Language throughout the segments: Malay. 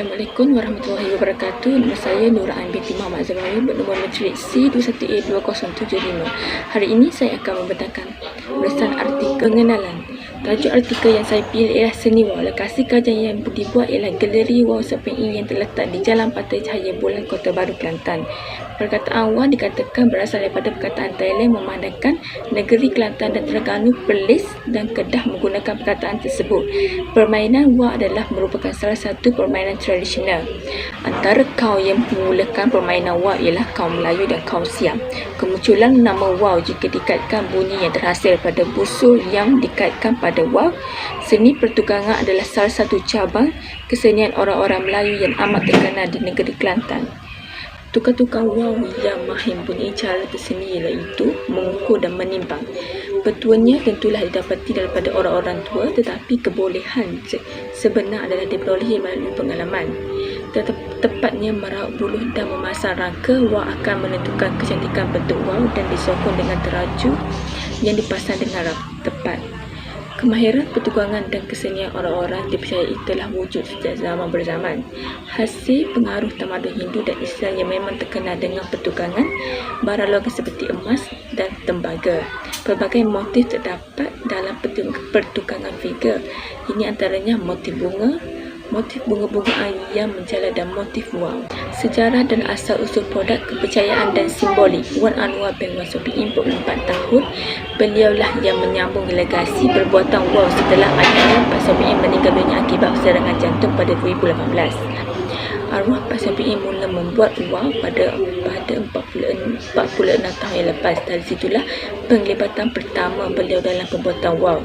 Assalamualaikum warahmatullahi wabarakatuh. Nama saya Nura Ain binti Muhammad Azrawi bernombor matrik C21A2075. Hari ini saya akan membentangkan ulasan artikel pengenalan. Tajuk artikel yang saya pilih ialah Seni Wow. Lokasi kajian yang dibuat ialah Galeri Wow SPI yang terletak di Jalan Pantai Cahaya Bulan, Kota Baru, Kelantan. Perkataan Wow dikatakan berasal daripada perkataan Thailand memandangkan negeri Kelantan dan Terengganu, Perlis dan Kedah menggunakan perkataan tersebut. Permainan Wow adalah merupakan salah satu permainan tradisional. Antara kaum yang memulakan permainan Wow ialah kaum Melayu dan kaum Siam. Kemunculan nama Wow jika dikaitkan bunyi yang terhasil pada busur yang dikaitkan pada Wow. Seni pertukangan adalah salah satu cabang kesenian orang-orang Melayu yang amat terkenal di negeri Kelantan. Tukar-tukar Wow yang mahir mempunyai cara tersendiri iaitu mengukur dan menimbang. Petuanya tentulah didapati daripada orang-orang tua, tetapi kebolehan sebenar adalah diperolehi melalui pengalaman. Tepatnya meraup buluh dan memasang rangka Wow akan menentukan kecantikan bentuk Wow dan disokong dengan teraju yang dipasang dengan tepat. Kemahiran pertukangan dan kesenian orang-orang dipercayai telah wujud sejak zaman berzaman. Hasil pengaruh tamadun Hindu dan Islam yang memang terkenal dengan pertukangan barang logam seperti emas dan tembaga. Pelbagai motif terdapat dalam pertukangan figure. Ini antaranya motif bunga-bungaan yang menjala dan motif Wow. Sejarah dan asal-usul produk, kepercayaan dan simbolik. Wan Anwar bin Wasobi'in 44 tahun. Beliaulah yang menyambung legasi perbuatan Wow setelah ayahnya Pak Sobi'in meninggal dunia akibat serangan jantung pada 2018. Arwah Pak Sobi'in mula membuat Wow pada 46 tahun yang lepas. Dari situlah penglibatan pertama beliau dalam pembuatan Wow.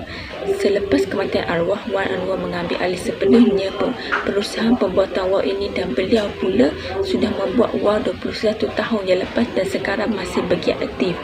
Selepas kematian arwah, Wan Anwar mengambil alih sepenuhnya perusahaan pembuatan Wow ini dan beliau pula sudah membuat Wow 21 tahun yang lepas dan sekarang masih bergiat aktif.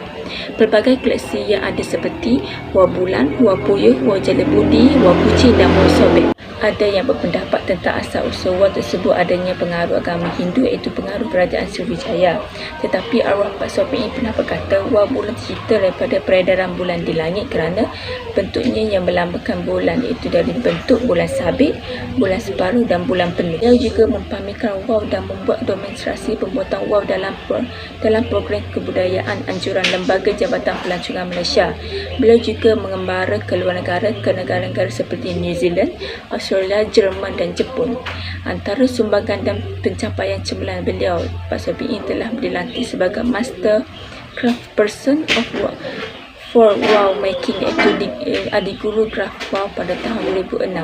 Pelbagai koleksi yang ada seperti Wow Bulan, Wow Puyuh, Wow Jelebudi, Wow Kucing dan Wow Sobek. Ada yang berpendapat tentang asal-usul Wow tersebut adanya pengaruh agama Hindu iaitu pengaruh kerajaan Sriwijaya. Tetapi arwah Pak Sobi'in pernah berkata Wow Bulan tercipta daripada peredaran bulan di langit kerana bentuknya yang melambangkan bulan iaitu dari bentuk bulan sabit, bulan separuh dan bulan penuh. Beliau juga mempamerkan Wow dan membuat demonstrasi pembuatan Wow dalam program kebudayaan anjuran Lembaga Jabatan Pelancongan Malaysia. Beliau juga mengembara ke luar negara ke negara-negara seperti New Zealand, Australia, Jerman dan Jepun. Antara sumbangan dan pencapaian cemerlang beliau, Pak Sobi'in telah dilantik sebagai Master Craftsperson of Wow for Wow Making iaitu Adiguru Craft Wow pada tahun 2006.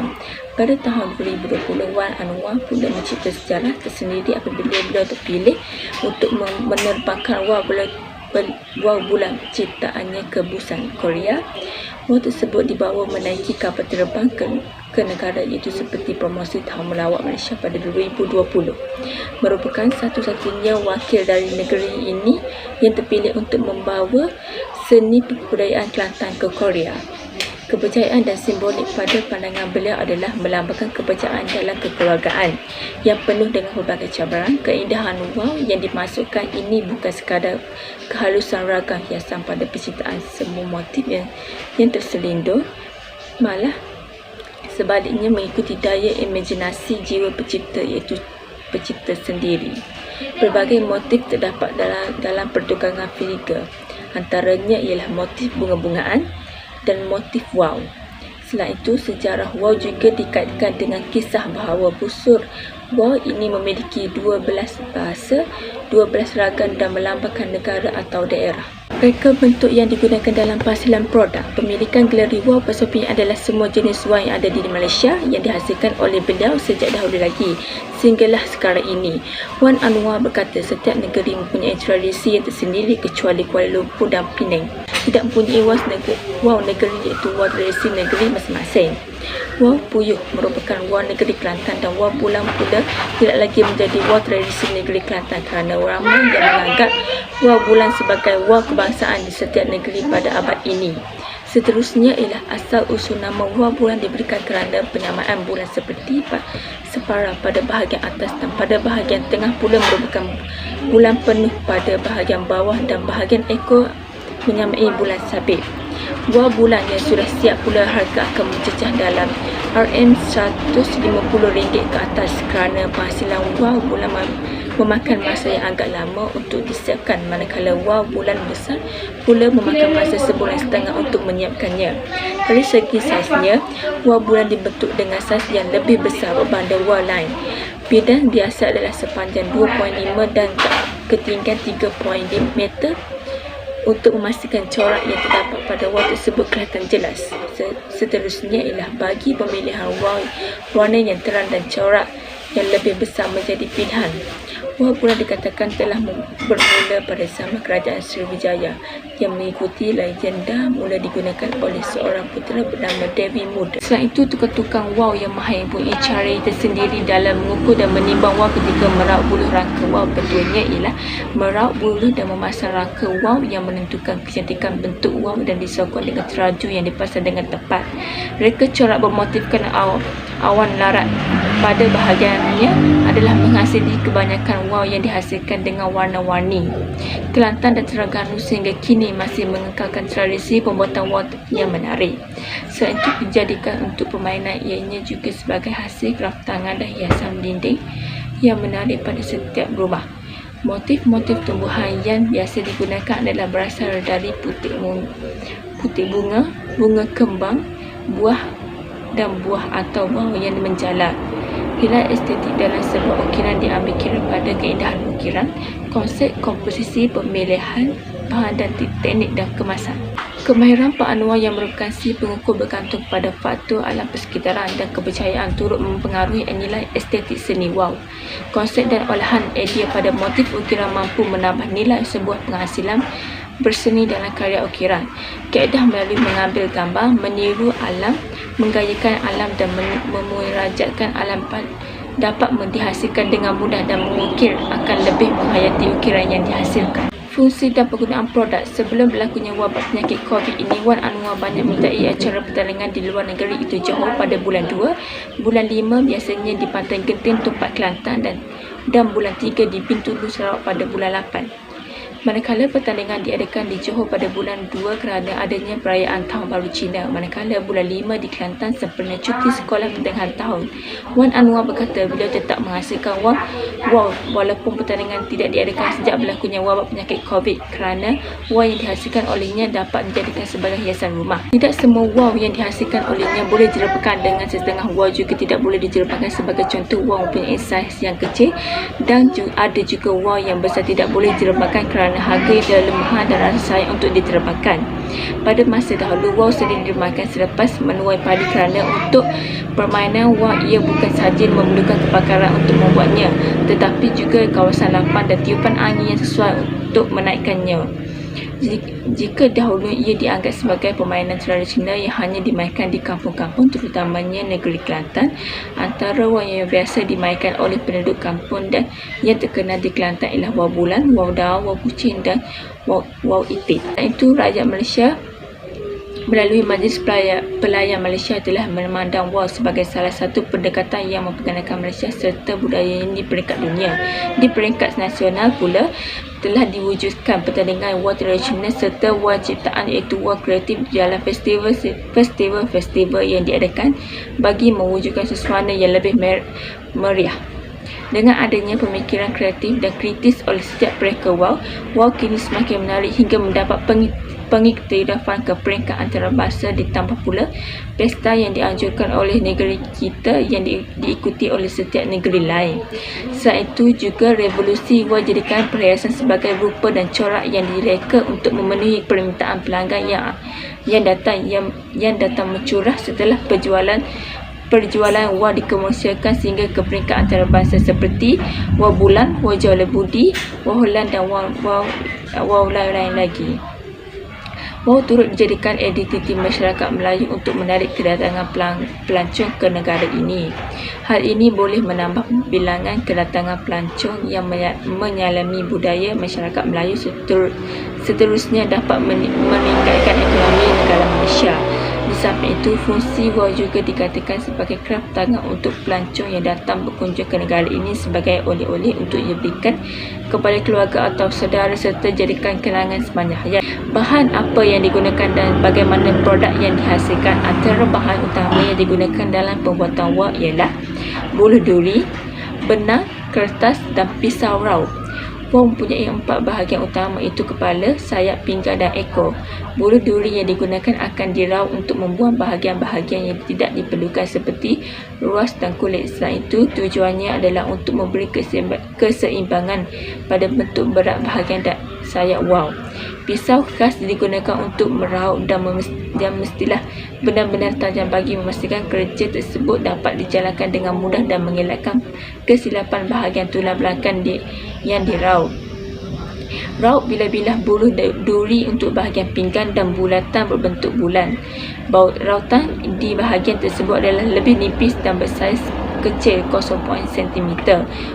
Pada tahun 2020, Wan Anwar pula mencipta sejarah tersendiri apabila beliau terpilih untuk menerbangkan Wow Bulan ciptaannya ke Busan, Korea. Wow tersebut dibawa menaiki kapal terbang ke negara itu seperti promosi Tahun Melawat Malaysia pada 2020. Merupakan satu-satunya wakil dari negeri ini yang terpilih untuk membawa seni kebudayaan Kelantan ke Korea. Kepercayaan dan simbolik pada pandangan beliau adalah melambangkan kepercayaan dalam kekeluargaan yang penuh dengan pelbagai cabaran. Keindahan Wow yang dimasukkan ini bukan sekadar kehalusan ragam hiasan pada penciptaan semua motif yang terselindung, malah sebaliknya mengikuti daya imajinasi jiwa pencipta iaitu pencipta sendiri. Pelbagai motif terdapat dalam pertukangan figure. Antaranya ialah motif bunga-bungaan dan motif Wow. Selain itu, sejarah Wow juga dikaitkan dengan kisah bahawa busur Wow ini memiliki 12 bahasa, 12 ragam dan melambangkan negara atau daerah. Reka bentuk yang digunakan dalam penghasilan produk. Pemilikan Galeri Wow Pak Sobi'in adalah semua jenis Wow yang ada di Malaysia yang dihasilkan oleh beliau sejak dahulu lagi sehinggalah sekarang ini. Wan Anwar berkata setiap negeri mempunyai tradisi yang tersendiri kecuali Kuala Lumpur dan Penang tidak mempunyai Wow negeri iaitu Wow tradisi negeri masing-masing. Wow Puyuh merupakan Wow negeri Kelantan dan Wow Bulan pula tidak lagi menjadi Wow tradisi negeri Kelantan kerana ramai yang menganggap Wow Bulan sebagai Wow kebangsaan di setiap negeri pada abad ini. Seterusnya ialah asal-usul nama Wow Bulan diberikan kerana penyamaan bulan seperti separah pada bahagian atas dan pada bahagian tengah pula merupakan bulan penuh pada bahagian bawah dan bahagian ekor menyamai bulan sabit. Wah bulan yang sudah siap pula harga akan mencecah dalam RM150 ke atas kerana penghasilan wah bulan memakan masa yang agak lama untuk disiapkan, manakala wah bulan besar pula memakan masa sebulan setengah untuk menyiapkannya. Dari segi saiznya, wah bulan dibentuk dengan saiz yang lebih besar berbanding wah lain. Bidang biasa adalah sepanjang 2.5 dan ketinggian 3.5 meter untuk memastikan corak yang terdapat pada wah tersebut kelihatan jelas. Seterusnya ialah bagi pemilihan wah warna yang terang dan corak yang lebih besar menjadi pilihan. Wah bulan dikatakan telah bermula pada zaman kerajaan Sriwijaya yang mengikuti legenda mula digunakan oleh seorang putera bernama Dewi Muda. Selain itu, tukang-tukang wah yang mahir mempunyai cara tersendiri dalam mengukur dan menimbang wah ketika meraup buluh rangka wah. Betulnya ialah meraup buluh dan memasang rangka wah yang menentukan kecantikan bentuk wah dan disokong dengan teraju yang dipasang dengan tepat. Reka corak bermotifkan awan larat pada bahagiannya adalah menghasilkan kebanyakan wah yang dihasilkan dengan warna-warni. Kelantan dan Terengganu sehingga kini masih mengekalkan tradisi pembuatan wah yang menarik. Selain itu, dijadikan untuk permainan, ianya juga sebagai hasil kraf tangan dan hiasan dinding yang menarik pada setiap rumah. Motif-motif tumbuhan yang biasa digunakan adalah berasal dari putih bunga, bunga kembang, buah dan buah atau wah yang menjalar. Nilai estetik dalam sebuah ukiran diambil kira pada keindahan ukiran, konsep komposisi, pemilihan bahan dan teknik dan kemasan. Kemahiran Pak Anwar yang merupakan si pengukur bergantung pada faktor alam persekitaran dan kepercayaan turut mempengaruhi nilai estetik seni wah. Konsep dan olahan idea pada motif ukiran mampu menambah nilai sebuah penghasilan berseni dalam karya ukiran. Kaedah melalui mengambil gambar, meniru alam, menggayakan alam dan memujarajatkan alam dapat dihasilkan dengan mudah dan mengukir akan lebih menghayati ukiran yang dihasilkan. Fungsi dan penggunaan produk. Sebelum berlakunya wabak penyakit COVID ini, Wan Anwar banyak menyertai acara pertandingan di luar negeri itu Johor pada bulan 2, bulan 5 biasanya di Pantai Genting, Tumpak, Kelantan dan bulan 3 di Bintulu, Sarawak pada bulan 8. Manakala pertandingan diadakan di Johor pada bulan 2 kerana adanya perayaan Tahun Baru Cina, manakala bulan 5 di Kelantan sempena cuti sekolah pertengahan tahun. Wan Anwar berkata beliau tetap menghasilkan wah walaupun pertandingan tidak diadakan sejak berlakunya wabak penyakit COVID kerana wah yang dihasilkan olehnya dapat dijadikan sebagai hiasan rumah. Tidak semua wah yang dihasilkan olehnya boleh dijerupakan dengan setengah wah juga tidak boleh dijerupakan. Sebagai contoh, wah mempunyai saiz yang kecil dan ada juga wah yang besar tidak boleh dijerupakan kerana harga kelemahan dan rasa sayang untuk diterbangkan. Pada masa dahulu, wah sering dimakan selepas menuai padi kerana untuk permainan wah ia bukan sahaja memerlukan kepakaran untuk membuatnya, tetapi juga kawasan lapang dan tiupan angin yang sesuai untuk menaikkannya. Jika dahulu ia dianggap sebagai permainan tradisional yang hanya dimainkan di kampung-kampung, terutamanya negeri Kelantan, antara wah yang biasa dimainkan oleh penduduk kampung dan yang terkenal di Kelantan ialah wah bulan, wah daun, wah kucing dan wah itik. Itu rakyat Malaysia melalui Majlis Pelayan Malaysia telah memandang wah sebagai salah satu pendekatan yang memperkenalkan Malaysia serta budaya ini di peringkat dunia. Di peringkat nasional pula telah diwujudkan pertandingan wah tradisional serta wah ciptaan iaitu wah kreatif dalam festival yang diadakan bagi mewujudkan suasana yang lebih meriah. Dengan adanya pemikiran kreatif dan kritis oleh setiap mereka wah kini semakin menarik hingga mendapat pengiktirafan ke peringkat antarabangsa. Ditambah pula pesta yang dianjurkan oleh negeri kita yang diikuti oleh setiap negeri lain. Selain itu juga revolusi wah jadikan perhiasan sebagai rupa dan corak yang direka untuk memenuhi permintaan pelanggan yang datang mencurah setelah perjualan wah dikomersialkan sehingga ke peringkat antarabangsa seperti wah bulan, wah Jawala Budi, wah Holan dan wah lain lagi. Wah turut dijadikan identiti masyarakat Melayu untuk menarik kedatangan pelancong ke negara ini. Hal ini boleh menambah bilangan kedatangan pelancong yang menyalami budaya masyarakat Melayu. Seterusnya dapat meningkatkan ekonomi negara Malaysia. Di samping itu, fungsi wah juga dikatakan sebagai kraf tangan untuk pelancong yang datang berkunjung ke negara ini sebagai oleh-oleh untuk diberikan kepada keluarga atau saudara serta jadikan kenangan sepanjang hayat. Bahan apa yang digunakan dan bagaimana produk yang dihasilkan. Antara bahan utama yang digunakan dalam pembuatan wak ialah buluh duri, benang, kertas dan pisau raup. Wak mempunyai 4 bahagian utama, iaitu kepala, sayap, pinggang dan ekor. Buluh duri yang digunakan akan diraup untuk membuang bahagian-bahagian yang tidak diperlukan seperti ruas dan kulit. Selain itu, tujuannya adalah untuk memberi keseimbangan pada bentuk berat bahagian sayap wak. Pisau khas digunakan untuk meraup dan mestilah benar-benar tajam bagi memastikan kerja tersebut dapat dijalankan dengan mudah dan mengelakkan kesilapan bahagian tulang belakang yang diraup. Raup bilah-bilah buluh duri untuk bahagian pinggang dan bulatan berbentuk bulan. Baut rautan di bahagian tersebut adalah lebih nipis dan bersaiz kecil 0.0 cm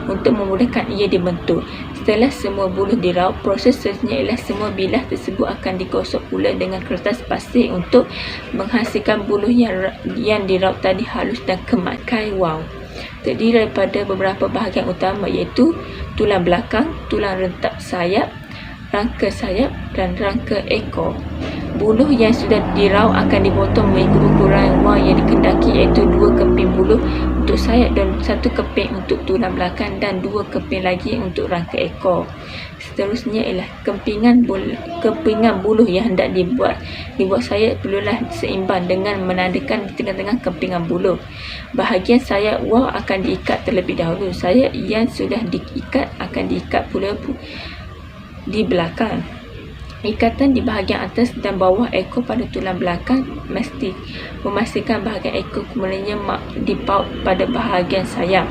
untuk memudahkan ia dibentuk. Setelah semua buluh diraup, proses seterusnya ialah semua bilah tersebut akan digosok pula dengan kertas pasir untuk menghasilkan buluh yang diraup tadi halus dan kemakai wak. Terdiri daripada beberapa bahagian utama, iaitu tulang belakang, tulang rentak sayap, rangka sayap dan rangka ekor. Buluh yang sudah diraup akan dipotong mengikut ukuran wak yang dikehendaki, iaitu 2 keping buluh untuk sayap dan 1 keping untuk tulang belakang dan 2 keping lagi untuk rangka ekor. Seterusnya ialah kepingan buluh yang hendak dibuat sayap perlulah seimbang dengan menandakan di tengah-tengah kepingan buluh. Bahagian sayap wak akan diikat terlebih dahulu. Sayap yang sudah diikat akan diikat pula di belakang. Ikatan di bahagian atas dan bawah ekor pada tulang belakang mesti memastikan bahagian ekor kemudiannya dipaut pada bahagian sayap.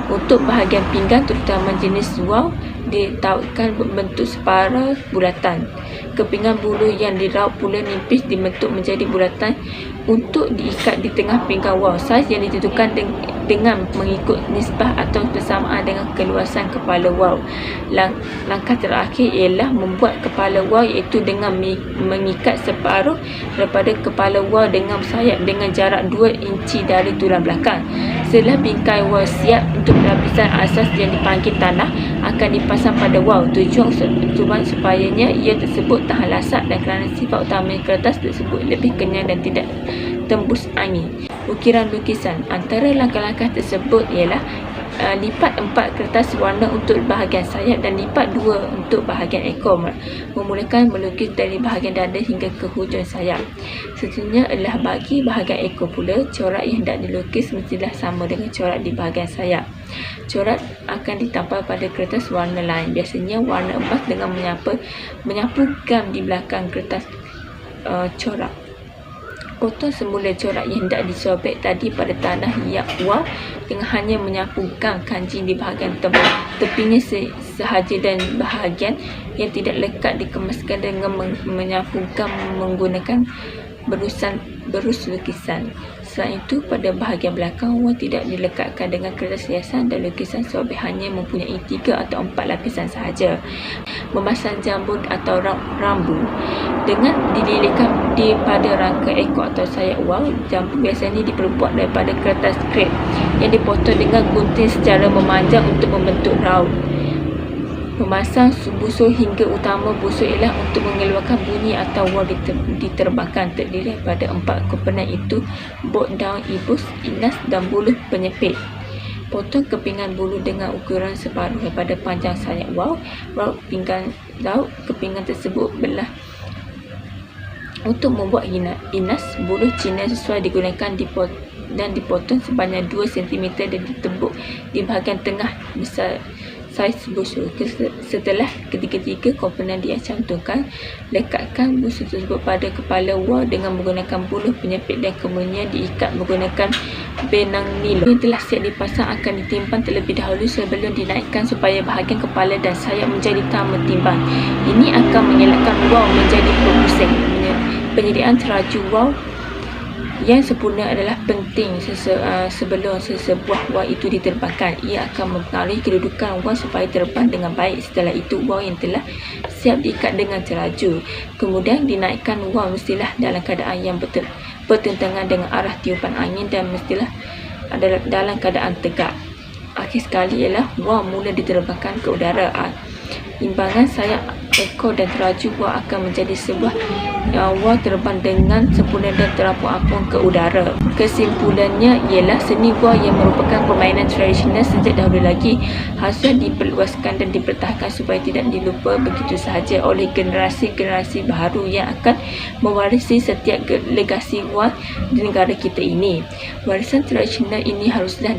Untuk bahagian pinggang terutama jenis wak ditautkan berbentuk separuh bulatan. Kepingan buluh yang diraup pula nipis dibentuk menjadi bulatan untuk diikat di tengah pinggang wak. Saiz yang ditentukan dengan mengikut nisbah atau bersamaan dengan keluasan kepala wak. Langkah terakhir ialah membuat kepala wak, iaitu dengan mengikat separuh daripada kepala wak dengan sayap dengan jarak 2 inci dari tulang belakang. Setelah bingkai wak siap, untuk lapisan asas yang dipanggil tanah akan dipasang pada wak. Tujuan supayanya ia tersebut tahan lasak dan kerana sifat utama kertas tersebut lebih kenyal dan tidak tembus angin. Ukiran lukisan. Antara langkah-langkah tersebut ialah lipat 4 kertas warna untuk bahagian sayap dan lipat 2 untuk bahagian ekor. Memulakan melukis dari bahagian dada hingga ke hujung sayap. Seterusnya adalah bagi bahagian ekor pula, corak yang hendak dilukis mestilah sama dengan corak di bahagian sayap. Corak akan ditampal pada kertas warna lain, biasanya warna emas, dengan menyapu gam di belakang kertas corak. Potong semula corak yang hendak disobek tadi pada tanah wak dengan hanya menyapu gam kanji di bahagian tepinya sahaja dan bahagian yang tidak lekat dikemaskan dengan menyapu gam menggunakan berus lukisan. Selain itu, pada bahagian belakang wak tidak dilekatkan dengan kertas hiasan dan lukisan sobek, hanya mempunyai 3 atau 4 lapisan sahaja. Memasang jambu atau rambu dengan dililitkan pada rangka ekor atau sayap wak. Jambu biasanya diperbuat daripada kertas krep yang dipotong dengan gunting secara memanjang untuk membentuk raup. Memasang busur hingga utama busur ialah untuk mengeluarkan bunyi atau wak diterbangkan. Terdiri daripada 4 komponen, iaitu bot daun ibus, inas dan buluh penyepit. Potong kepingan buluh dengan ukuran separuh daripada panjang sayap wak. Raup pinggang laut kepingan tersebut belah. Untuk membuat inas, buluh Cina sesuai digunakan dan dipotong sebanyak 2 cm dan ditembuk di bahagian tengah besar saiz busur. Setelah ketiga-tiga komponen dicantumkan, lekatkan busur tersebut pada kepala wak dengan menggunakan buluh penyepit dan kemudian diikat menggunakan benang nilon. Yang telah siap dipasang akan ditimbang terlebih dahulu sebelum dinaikkan supaya bahagian kepala dan sayap menjadi tak timbang. Ini akan mengelakkan wak menjadi berpusing. Penyediaan teraju wak yang sempurna adalah penting sebelum sebuah wak itu diterbangkan. Ia akan mempengaruhi kedudukan wak supaya terbang dengan baik. Setelah itu, wak yang telah siap diikat dengan teraju. Kemudian dinaikkan wak mestilah dalam keadaan yang bertentangan dengan arah tiupan angin dan mestilah adalah dalam keadaan tegak. Akhir sekali ialah wak mula diterbangkan ke udara. imbangan sayap ekor dan teraju wau akan menjadi sebuah wau terbang dengan sempurna dan terapung-apung ke udara. Kesimpulannya ialah seni wau yang merupakan permainan tradisional sejak dahulu lagi haruslah diperluaskan dan dipertahankan supaya tidak dilupa begitu sahaja oleh generasi-generasi baru yang akan mewarisi setiap legasi wau di negara kita ini. Warisan tradisional ini haruslah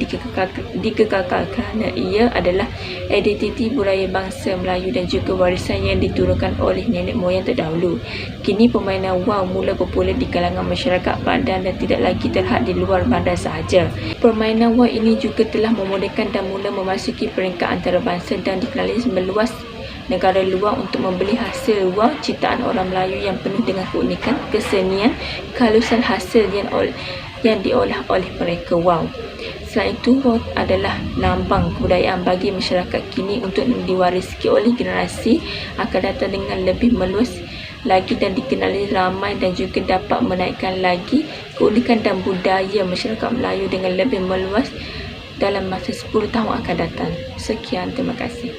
dikekalkan kerana ia adalah identiti budaya bangsa Melayu dan juga warisan yang diturunkan oleh nenek moyang terdahulu. Kini permainan wau mula popular di kalangan masyarakat padan dan tidak lagi terhad di luar bandar sahaja. Permainan wau ini juga telah memodernkan dan mula memasuki peringkat antarabangsa dan dikenali meluas negara luar untuk membeli hasil wau ciptaan orang Melayu yang penuh dengan keunikan, kesenian, kehalusan hasil yang diolah oleh mereka. Wau selain itu, wau adalah lambang kebudayaan bagi masyarakat kini untuk diwariskan oleh generasi akan datang dengan lebih meluas lagi dan dikenali ramai dan juga dapat menaikkan lagi keunikan dan budaya masyarakat Melayu dengan lebih meluas dalam masa 10 tahun akan datang. Sekian, terima kasih.